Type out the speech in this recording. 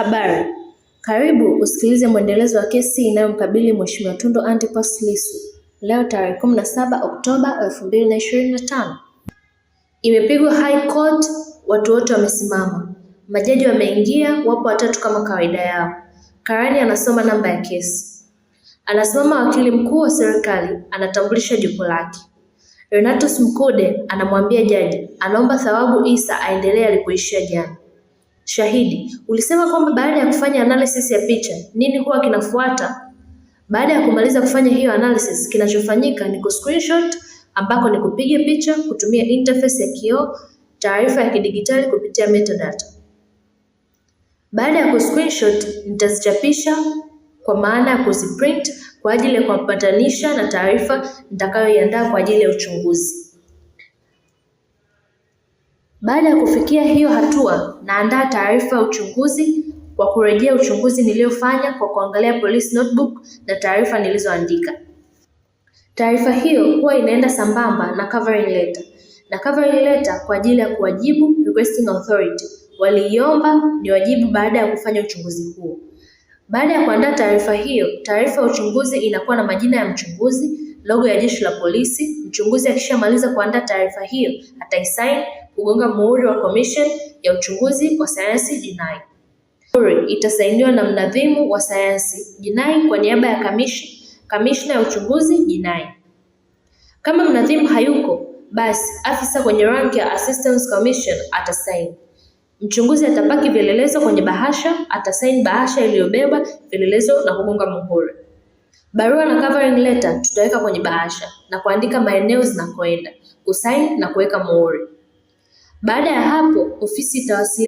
Habari. Karibu usikilize mwendelezo wa kesi inayomkabili Mheshimiwa Tundu Antipas Lissu. Leo tarehe 17 Oktoba 2025. Imepigwa High Court, watu wote wamesimama. Majaji wameingia, wapo watatu kama kawaida yao. Karani anasoma namba ya kesi. Anasimama wakili mkuu wa serikali, anatambulisha jopo lake. Renatus Mkude anamwambia jaji, anaomba thawabu Issa aendelee alipoishia jana. Shahidi, ulisema kwamba baada ya kufanya analysis ya picha, nini huwa kinafuata? Baada ya kumaliza kufanya hiyo analysis, kinachofanyika ni kuscreenshot, ambako ni kupiga picha kutumia interface ya kioo, taarifa ya kidigitali kupitia metadata. Baada ya kuscreenshot, nitazichapisha kwa maana ya kuziprint kwa ajili ya kuambatanisha na taarifa nitakayoiandaa kwa ajili ya uchunguzi. Baada ya kufikia hiyo hatua, naandaa taarifa ya uchunguzi kwa kurejea uchunguzi niliofanya kwa kuangalia police notebook na taarifa nilizoandika. Taarifa hiyo huwa inaenda sambamba na covering letter. Na covering letter kwa ajili ya kuwajibu requesting authority. Waliiomba ni wajibu baada ya kufanya uchunguzi huo. Baada ya kuandaa taarifa hiyo, taarifa ya uchunguzi inakuwa na majina ya mchunguzi, logo ya jeshi la polisi. Mchunguzi akishamaliza kuandaa taarifa hiyo, ataisign, kugonga muhuri wa commission ya uchunguzi wa sayansi jinai. Muhuri itasainiwa na mnadhimu wa sayansi jinai kwa niaba ya kamishna ya uchunguzi jinai. Kama mnadhimu hayuko, basi afisa kwenye rank ya assistant commission atasaini. Mchunguzi atapaki vielelezo kwenye bahasha, atasaini bahasha iliyobeba vielelezo na kugonga muhuri. Barua na covering letter tutaweka kwenye bahasha na kuandika maeneo zinakoenda, kusaini na kuweka muhuri. Baada ya hapo, ofisi itawasiliana